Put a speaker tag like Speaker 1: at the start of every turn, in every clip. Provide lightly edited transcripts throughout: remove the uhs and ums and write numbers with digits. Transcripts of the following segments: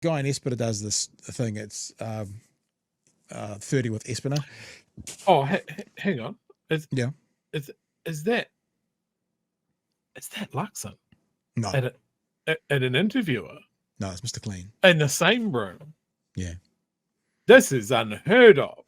Speaker 1: Guyan Espiner does this thing. It's 30 with Espiner.
Speaker 2: Oh, hang on. Is that Luxon?
Speaker 1: No.
Speaker 2: At an interviewer?
Speaker 1: No, it's Mr. Clean.
Speaker 2: In the same room?
Speaker 1: Yeah.
Speaker 2: This is unheard of.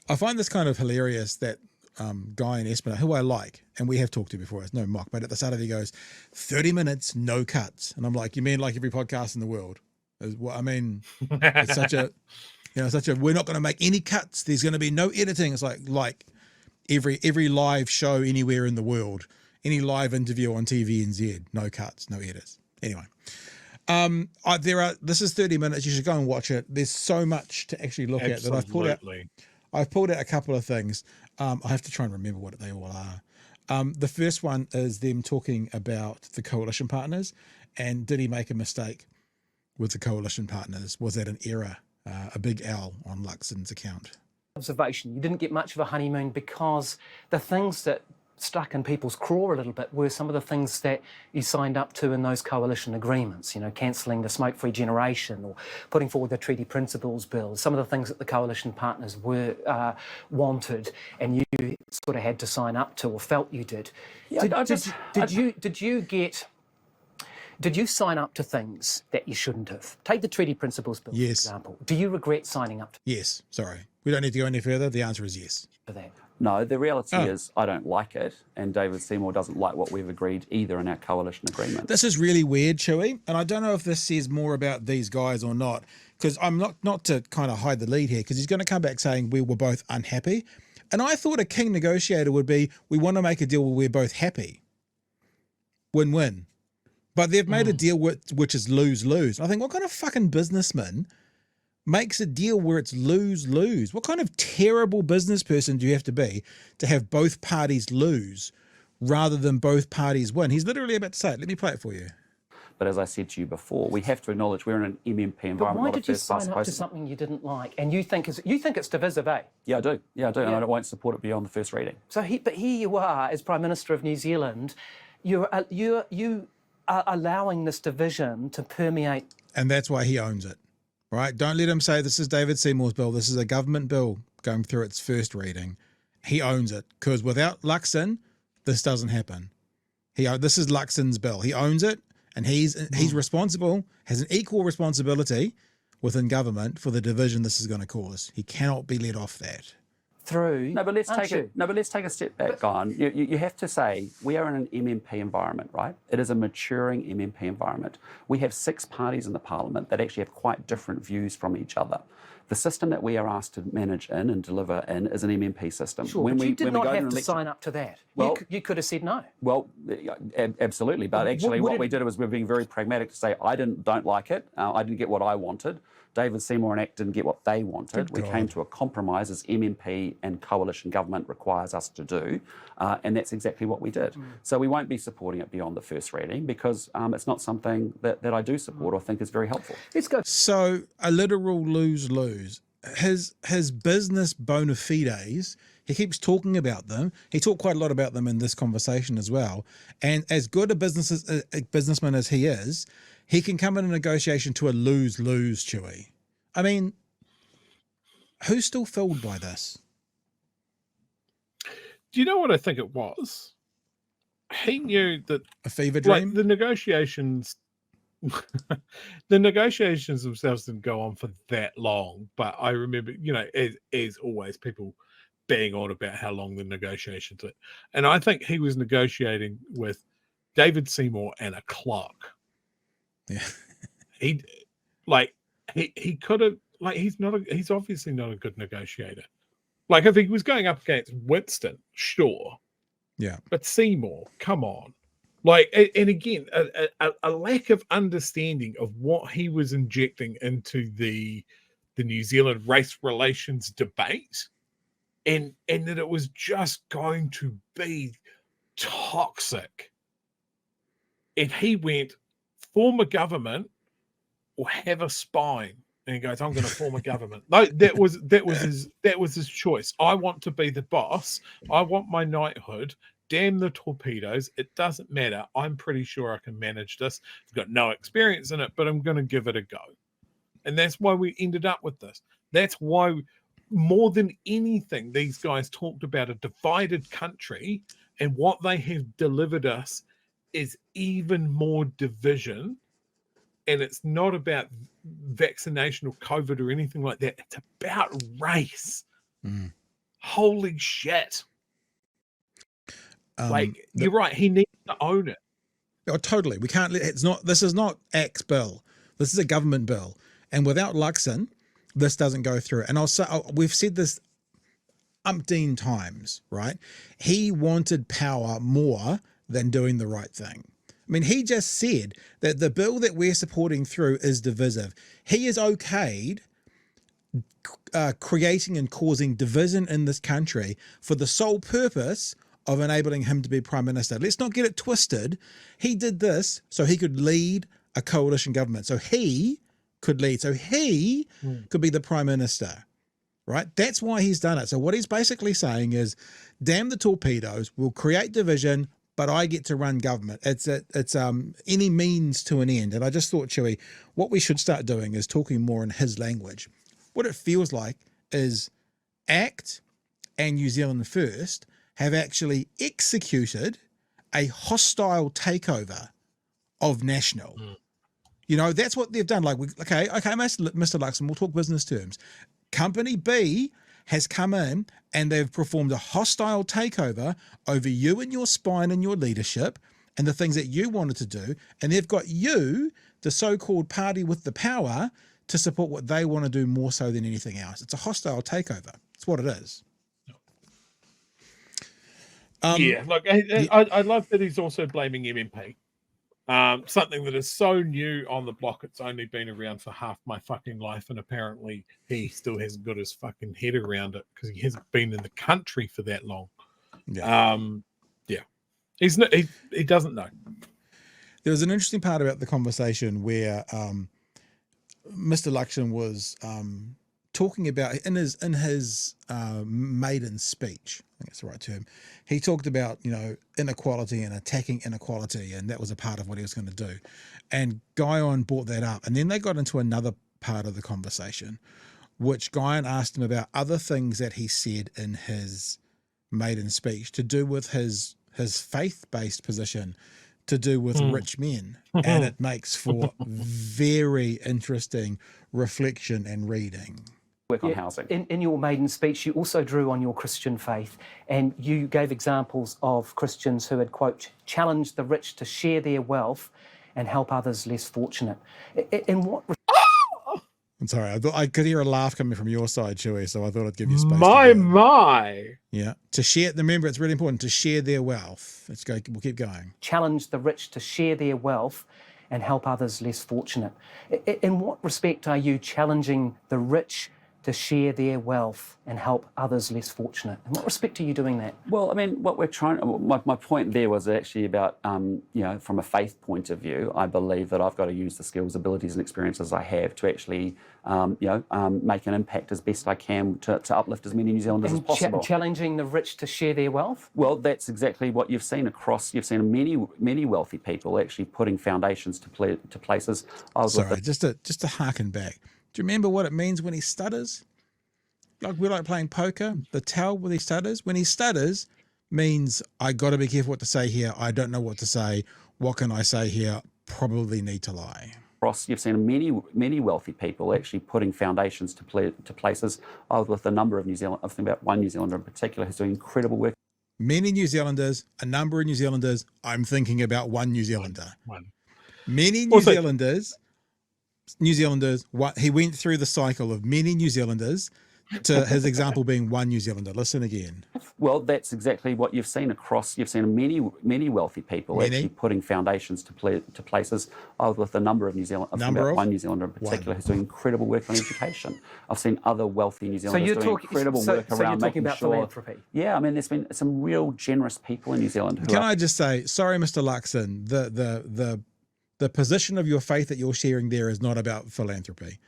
Speaker 1: I find this kind of hilarious that Guyan Espiner, who I like, and we have talked to before, it's no mock, but at the start of it, he goes, 30 minutes, no cuts. And I'm like, you mean like every podcast in the world? I mean, it's such a, we're not going to make any cuts. There's going to be no editing. It's like every live show anywhere in the world, any live interview on TVNZ, no cuts, no edits. Anyway, this is 30 minutes. You should go and watch it. There's so much to actually look at that I've pulled out a couple of things. I have to try and remember what they all are. The first one is them talking about the coalition partners, and did he make a mistake with the coalition partners? Was that an error, a big L on Luxon's account?
Speaker 3: Observation, you didn't get much of a honeymoon because the things that stuck in people's craw a little bit were some of the things that you signed up to in those coalition agreements, cancelling the smoke-free generation or putting forward the treaty principles bill, some of the things that the coalition partners were wanted and you sort of had to sign up to or felt you did. Yeah, Did you sign up to things that you shouldn't have? Take the treaty principles bill, for example. Do you regret signing up to
Speaker 1: Yes, sorry. We don't need to go any further. The answer is yes.
Speaker 3: for that?
Speaker 4: No, the reality is I don't like it, and David Seymour doesn't like what we've agreed either in our coalition agreement.
Speaker 1: This is really weird, Chewy, and I don't know if this says more about these guys or not, because I'm not to kind of hide the lead here, because he's going to come back saying we were both unhappy. And I thought a king negotiator would be, we want to make a deal where we're both happy. Win-win. But they've made a deal which is lose-lose. I think, what kind of fucking businessman makes a deal where it's lose-lose? What kind of terrible business person do you have to have both parties lose rather than both parties win? He's literally about to say it. Let me play it for you.
Speaker 4: But as I said to you before, we have to acknowledge we're in an MMP environment.
Speaker 3: But why did you sign up to something you didn't like? And you think it's divisive, eh?
Speaker 4: Yeah, I do. And I won't support it beyond the first reading.
Speaker 3: But here you are, as Prime Minister of New Zealand, you are allowing this division to permeate. And
Speaker 1: that's why he owns it, right? Don't let him say this is David Seymour's bill. This is a government bill going through its first reading. He owns it, because without Luxon, this doesn't happen. This is Luxon's bill. He owns it, and he's responsible, has an equal responsibility within government for the division this is going to cause. He cannot be let off that.
Speaker 4: No, but let's take a step back, Guyan. You have to say we are in an MMP environment, right? It is a maturing MMP environment. We have 6 parties in the parliament that actually have quite different views from each other. The system that we are asked to manage in and deliver in is an MMP system.
Speaker 3: Sure, but you did not have to sign up to that. Well, you could have said no.
Speaker 4: Well, absolutely. But actually what we did was we're being very pragmatic to say, I don't like it. I didn't get what I wanted. David Seymour and ACT didn't get what they wanted. We came to a compromise as MMP and coalition government requires us to do, and that's exactly what we did. So we won't be supporting it beyond the first reading because it's not something that I do support or think is very helpful.
Speaker 3: Let's go.
Speaker 1: So a literal lose-lose. His business bona fides, he keeps talking about them. He talked quite a lot about them in this conversation as well. And as good a businessman as he is, he can come in a negotiation to a lose-lose, Chewy. I mean, who's still fooled by this?
Speaker 2: Do you know what I think it was? He knew that
Speaker 1: a fever dream.
Speaker 2: Like the negotiations themselves didn't go on for that long. But I remember, as always, people bang on about how long the negotiations were, and I think he was negotiating with David Seymour and a clock.
Speaker 1: Yeah,
Speaker 2: he could have, he's obviously not a good negotiator. Like if he was going up against Winston, sure.
Speaker 1: Yeah.
Speaker 2: But Seymour, come on. And again, a lack of understanding of what he was injecting into the New Zealand race relations debate, and that it was just going to be toxic. And he went, form a government or have a spine. And he goes, I'm going to form a government. No, that was his choice. I want to be the boss. I want my knighthood. Damn the torpedoes. It doesn't matter. I'm pretty sure I can manage this. I've got no experience in it, but I'm going to give it a go. And that's why we ended up with this. That's why, more than anything, these guys talked about a divided country, and what they have delivered us is even more division. And it's not about vaccination or COVID or anything like that. It's about race. Holy shit. You're right. He needs to own it.
Speaker 1: Oh, totally. We can't. This is not Act's bill. This is a government bill, and without Luxon, this doesn't go through. And we've said this umpteen times, right? He wanted power more than doing the right thing. I mean, he just said that the bill that we're supporting through is divisive. He is okayed creating and causing division in this country for the sole purpose of enabling him to be Prime Minister. Let's not get it twisted. He did this so he could lead a coalition government. So he could lead. So he could be the Prime Minister, right? That's why he's done it. So what he's basically saying is, damn the torpedoes, we'll create division, but I get to run government. It's any means to an end. And I just thought, Chewy, what we should start doing is talking more in his language. What it feels like is ACT and New Zealand First have actually executed a hostile takeover of National. You know, that's what they've done. Like, okay, Mr. Luxon, we'll talk business terms. Company B has come in and they've performed a hostile takeover over you and your spine and your leadership and the things that you wanted to do. And they've got you, the so-called party with the power, to support what they want to do more so than anything else. It's a hostile takeover. It's what it is.
Speaker 2: Look, I love that he's also blaming MMP. Something that is so new on the block. It's only been around for half my fucking life, and apparently he still hasn't got his fucking head around it because he hasn't been in the country for that long. He's not, he doesn't know.
Speaker 1: There was an interesting part about the conversation where Mr. Luxon was talking about in his maiden speech. I think it's the right term. He talked about, you know, inequality and attacking inequality, and that was a part of what he was going to do. And Guyan brought that up, and then they got into another part of the conversation, which Guyan asked him about other things that he said in his maiden speech to do with his faith-based position, to do with rich men, and it makes for very interesting reflection and reading.
Speaker 4: Work on housing.
Speaker 3: In your maiden speech, you also drew on your Christian faith, and you gave examples of Christians who had, quote, challenged the rich to share their wealth and help others less fortunate. In what...
Speaker 1: I'm sorry, I thought I could hear a laugh coming from your side, Chewy, so I thought I'd give you space.
Speaker 2: My.
Speaker 1: Yeah, to share, remember, it's really important to share their wealth. Let's go, we'll keep going.
Speaker 3: Challenge the rich to share their wealth and help others less fortunate. In what respect are you challenging the rich to share their wealth and help others less fortunate? In what respect are you doing that?
Speaker 4: Well, I mean, what we're trying, my point there was actually about, you know, from a faith point of view, I believe that I've got to use the skills, abilities and experiences I have to actually, make an impact as best I can to uplift as many New Zealanders as possible.
Speaker 3: Challenging the rich to share their wealth?
Speaker 4: Well, that's exactly what you've seen many wealthy people actually putting foundations to places.
Speaker 1: Sorry, just to harken back. Do you remember what it means when he stutters? Like, we're like playing poker, the tell when he stutters. When he stutters means I got to be careful what to say here. I don't know what to say. What can I say here? Probably need to lie.
Speaker 4: You've seen many wealthy people actually putting foundations to places. I was with a number of New Zealand, I've think about one New Zealander in particular who's doing incredible work.
Speaker 1: Many New Zealanders, a number of New Zealanders. I'm thinking about one New Zealander. Many New Zealanders. He went through the cycle of many New Zealanders to his example being one New Zealander. Listen again.
Speaker 4: Well, that's exactly what you've seen many wealthy people actually putting foundations to places. I was with a number of New Zealand, one New Zealander in particular who's doing incredible work on education. I've seen other wealthy New Zealanders doing incredible work around making sure.
Speaker 3: Philanthropy.
Speaker 4: Yeah, I mean, there's been some real generous people in New Zealand.
Speaker 1: Can I just say, sorry, Mr. Luxon, the position of your faith that you're sharing there is not about philanthropy.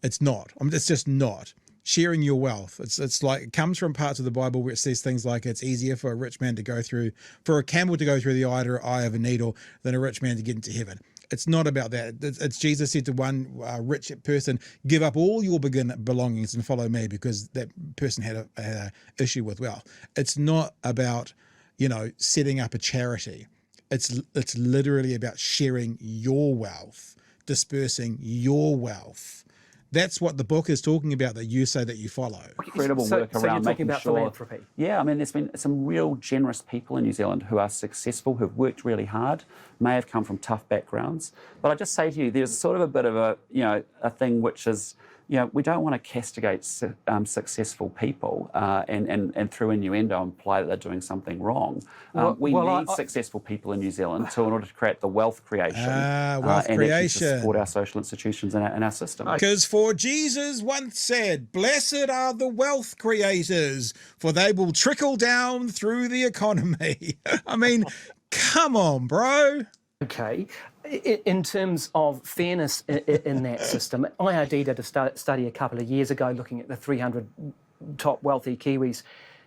Speaker 1: It's not. I mean, it's just not. Sharing your wealth. It's like, it comes from parts of the Bible where it says things like it's easier for a rich man to go through, for a camel to go through the eye of a needle than a rich man to get into heaven. It's not about that. It's Jesus said to one rich person, give up all your belongings and follow me, because that person had a issue with wealth. It's not about, setting up a charity. It's literally about sharing your wealth, dispersing your wealth. That's what the book is talking about that you say that you follow.
Speaker 4: Incredible work
Speaker 3: so
Speaker 4: around
Speaker 3: you're talking
Speaker 4: making
Speaker 3: about
Speaker 4: sure.
Speaker 3: philanthropy.
Speaker 4: Yeah, I mean, there's been some real generous people in New Zealand who are successful, who've worked really hard, may have come from tough backgrounds. But I just say to you, there's sort of a bit of a thing which is, we don't want to castigate successful people and through innuendo imply that they're doing something wrong. We need successful people in New Zealand in order to create the wealth creation
Speaker 1: wealth
Speaker 4: and
Speaker 1: creation.
Speaker 4: actually to support our social institutions and our system.
Speaker 1: Because for Jesus once said, blessed are the wealth creators, for they will trickle down through the economy. I mean, come on, bro.
Speaker 3: Okay. In terms of fairness in that system, IRD did a study a couple of years ago looking at the 300 top wealthy Kiwis.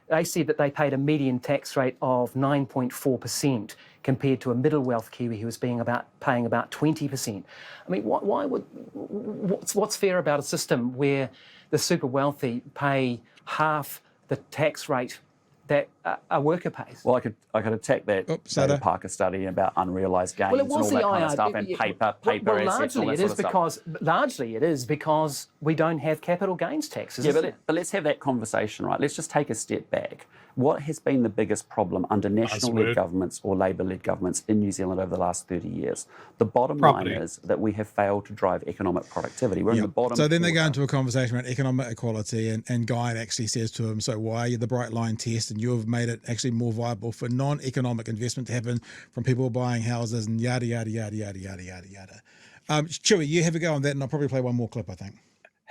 Speaker 3: They said that they paid a median tax rate of 9.4% compared to a middle wealth Kiwi who was paying about 20%. I mean, what's fair about a system where the super wealthy pay half the tax rate that a worker pays?
Speaker 4: Well, I could attack that David Parker study about unrealised gains and all that kind of stuff, and paper assets and all that sort of stuff.
Speaker 3: Largely it is because we don't have capital gains taxes.
Speaker 4: Yeah, but let's have that conversation, right? Let's just take a step back. What has been the biggest problem under national-led governments or Labour-led governments in New Zealand over the last 30 years? The bottom line is that we have failed to drive economic productivity. We're in the bottom.
Speaker 1: So then they go into a conversation about economic equality, and Guyan actually says to him, so why are you the Brightline test, and you have made it actually more viable for non-economic investment to happen from people buying houses and yada, yada, yada, yada, yada, yada, yada. Chewy, you have a go on that, and I'll probably play one more clip, I think.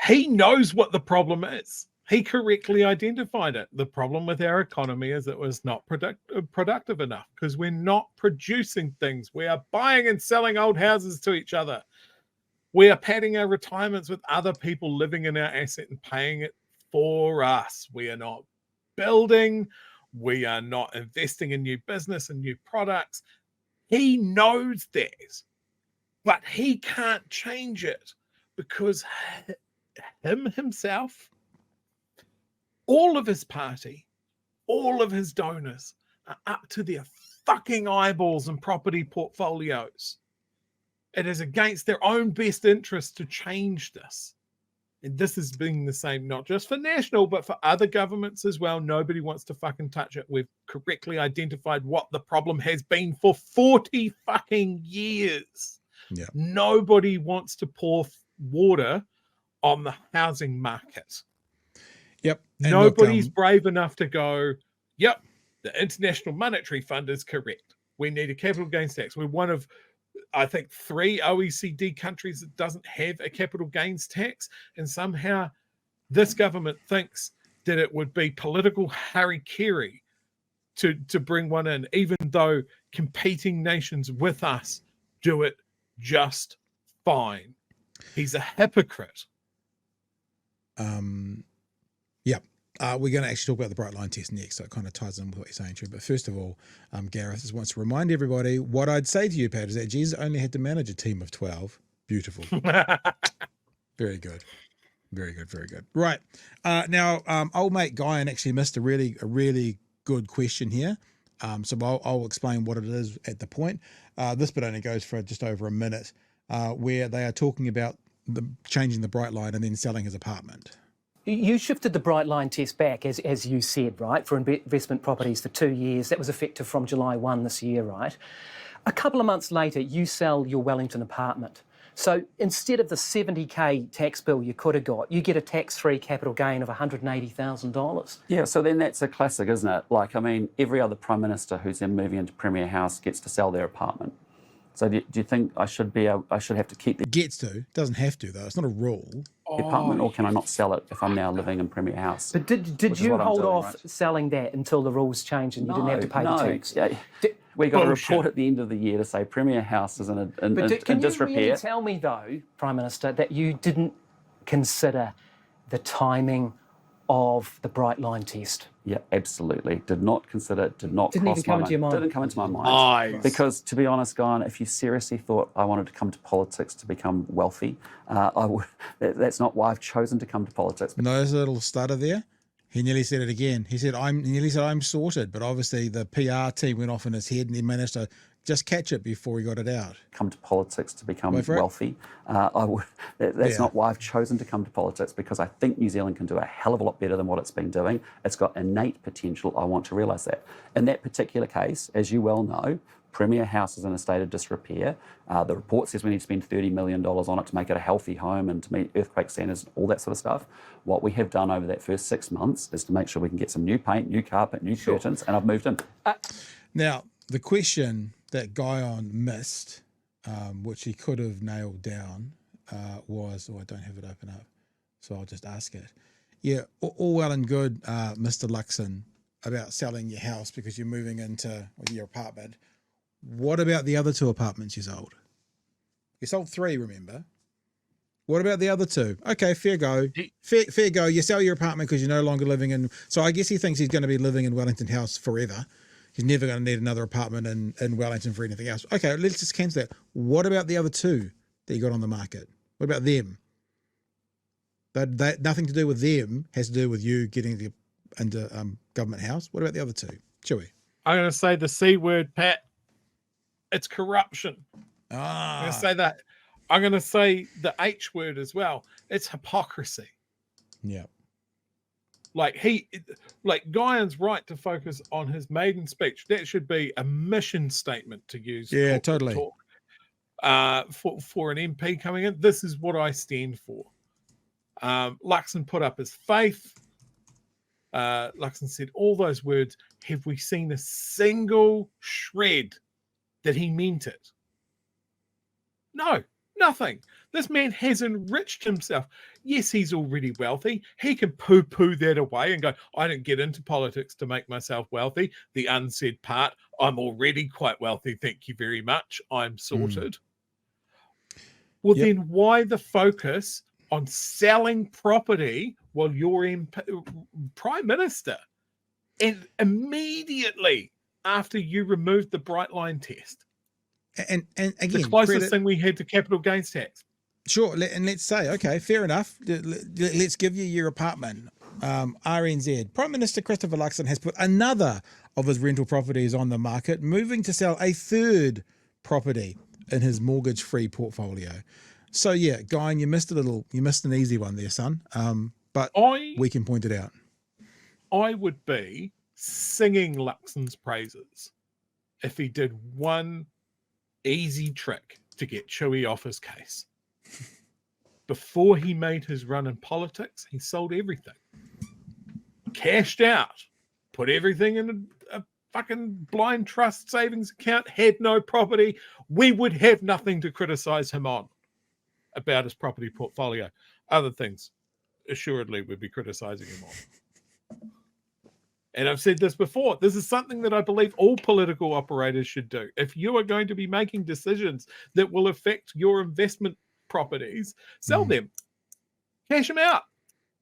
Speaker 2: He knows what the problem is. He correctly identified it. The problem with our economy is it was not productive enough because we're not producing things. We are buying and selling old houses to each other. We are padding our retirements with other people living in our asset and paying it for us. We are not building. We are not investing in new business and new products. He knows that, but he can't change it because himself, all of his party, all of his donors are up to their fucking eyeballs in property portfolios. It is against their own best interest to change this. And this has been the same, not just for national, but for other governments as well. Nobody wants to fucking touch it. We've correctly identified what the problem has been for 40 fucking years.
Speaker 1: Yeah.
Speaker 2: Nobody wants to pour water on the housing market.
Speaker 1: Yep. And
Speaker 2: nobody's brave enough to go, yep, the International Monetary Fund is correct. We need a capital gains tax. We're one of, I think, 3 OECD countries that doesn't have a capital gains tax. And somehow this government thinks that it would be political harikiri to bring one in, even though competing nations with us do it just fine. He's a hypocrite.
Speaker 1: We're going to actually talk about the Brightline test next, so it kind of ties in with what you're saying, True. But first of all, Gareth just wants to remind everybody what I'd say to you, Pat, is that Jesus only had to manage a team of 12. Beautiful. Very good. Very good. Very good. Right. Now, old mate Guyan actually missed a really good question here. So I'll explain what it is at the point. This bit only goes for just over a minute, where they are talking about changing the Brightline and then selling his apartment.
Speaker 3: You shifted the Brightline test back, as you said, right, for investment properties for 2 years. That was effective from July 1 this year, right? A couple of months later, you sell your Wellington apartment. So instead of the $70,000 tax bill you could have got, you get a tax-free capital gain of $180,000.
Speaker 4: Yeah, so then that's a classic, isn't it? Like, I mean, every other Prime Minister who's then moving into Premier House gets to sell their apartment. So do you think I should have to keep the
Speaker 1: Gets to, doesn't have to though. It's not a rule.
Speaker 4: Apartment, or can I not sell it if I'm now living in Premier House?
Speaker 3: But did you hold off selling that until the rules changed and you didn't have to pay the tax?
Speaker 4: Yeah. We got a report at the end of the year to say Premier House is in disrepair.
Speaker 3: Can you really tell me though, Prime Minister, that you didn't consider the timing of the brightline test?
Speaker 4: Yeah, absolutely. Did not consider,
Speaker 3: Didn't
Speaker 4: cross
Speaker 3: even come
Speaker 4: my
Speaker 3: into your mind?
Speaker 4: Didn't come into my mind.
Speaker 2: Nice.
Speaker 4: Because, to be honest, Guyan, if you seriously thought I wanted to come to politics to become wealthy, that's not why I've chosen to come to politics.
Speaker 1: Notice a little stutter there. He nearly said it again. He nearly said I'm sorted, but obviously the PR team went off in his head and he managed to just catch it before he got it out.
Speaker 4: Come to politics to become
Speaker 1: Wait for it.
Speaker 4: wealthy. That's not why I've chosen to come to politics, because I think New Zealand can do a hell of a lot better than what it's been doing. It's got innate potential. I want to realise that. In that particular case, as you well know, Premier House is in a state of disrepair. The report says we need to spend $30 million on it to make it a healthy home and to meet earthquake standards and all that sort of stuff. What we have done over that first 6 months is to make sure we can get some new paint, new carpet, new curtains, and I've moved in.
Speaker 1: Now, the question that Guyan missed, which he could have nailed down, was, I don't have it open up, so I'll just ask it. Yeah, all well and good, Mr. Luxon, about selling your house because you're moving into your apartment. What about the other 2 apartments you sold? You sold 3, remember? What about the other 2? Okay, fair go. Fair go. You sell your apartment because you're no longer living in... So I guess he thinks he's going to be living in Wellington House forever. He's never going to need another apartment in Wellington for anything else. Okay, let's just cancel that. What about the other 2 that you got on the market? What about them? That nothing to do with them, has to do with you getting into government house. What about the other 2? Chewy.
Speaker 2: I'm going to say the C word, Pat. It's corruption. I'm going to say that. I'm going to say the H word as well. It's hypocrisy.
Speaker 1: Yeah.
Speaker 2: Like Guyan's right to focus on his maiden speech. That should be a mission statement, to use.
Speaker 1: Yeah, totally.
Speaker 2: Talk. For an MP coming in, this is what I stand for. Luxon put up his faith. Luxon said all those words. Have we seen a single shred that he meant it? No, nothing. This man has enriched himself. Yes, he's already wealthy. He can poo-poo that away and go, I didn't get into politics to make myself wealthy. The unsaid part, I'm already quite wealthy. Thank you very much. I'm sorted. Well, then why the focus on selling property while you're Prime Minister? And immediately after you removed the brightline test.
Speaker 1: And again,
Speaker 2: the closest thing we had to capital gains tax.
Speaker 1: Sure, and let's say, okay, fair enough. Let's give you your apartment. RNZ. Prime Minister Christopher Luxon has put another of his rental properties on the market, moving to sell a 3rd property in his mortgage-free portfolio. So yeah, Guyan, you missed an easy one there, son. But we can point it out.
Speaker 2: I would be singing Luxon's praises if he did one easy trick to get Chewy off his case. Before he made his run in politics, he sold everything. Cashed out. Put everything in a fucking blind trust savings account. Had no property. We would have nothing to criticize him on about his property portfolio. Other things, assuredly, we'd be criticizing him on. And I've said this before. This is something that I believe all political operators should do. If you are going to be making decisions that will affect your investment properties, sell them. Cash them out.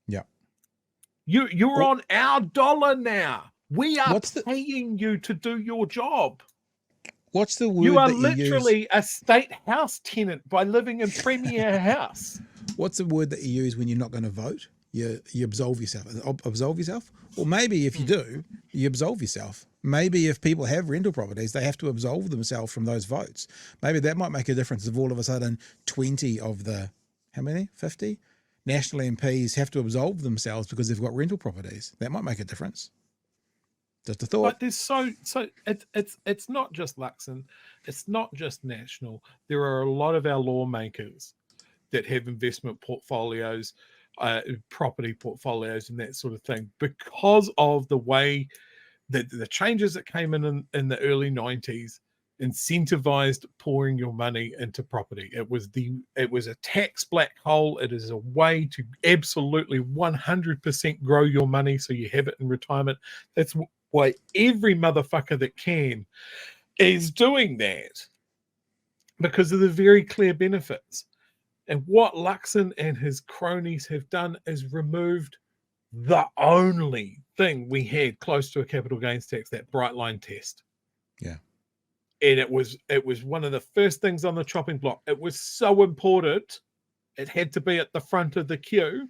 Speaker 1: Yeah.
Speaker 2: You're on our dollar now. We are paying you to do your job.
Speaker 1: What's the word
Speaker 2: you are
Speaker 1: that
Speaker 2: literally a state house tenant by living in Premier House.
Speaker 1: What's the word that you use when you're not going to vote? You absolve yourself. Absolve yourself? Or maybe if you do, you absolve yourself. Maybe if people have rental properties, they have to absolve themselves from those votes. Maybe that might make a difference if all of a sudden 20 of the, how many? 50? National MPs have to absolve themselves because they've got rental properties. That might make a difference. Just a thought.
Speaker 2: But there's it's not just Luxon, it's not just national. There are a lot of our lawmakers that have investment portfolios, property portfolios, and that sort of thing, because of the way that the changes that came in the early 90s incentivized pouring your money into property. It was a tax black hole. It is a way to absolutely 100% grow your money so you have it in retirement. That's why every motherfucker that can is doing that, because of the very clear benefits. And what Luxon and his cronies have done is removed the only thing we had close to a capital gains tax, that brightline test.
Speaker 1: Yeah.
Speaker 2: And it was one of the first things on the chopping block. It was so important. It had to be at the front of the queue.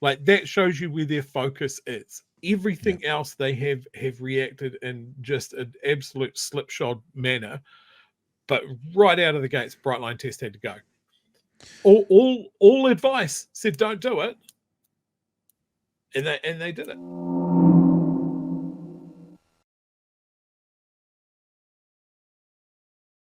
Speaker 2: Like, that shows you where their focus is. Everything else they have reacted in just an absolute slipshod manner. But right out of the gates, brightline test had to go. All advice said don't do it. And they did it.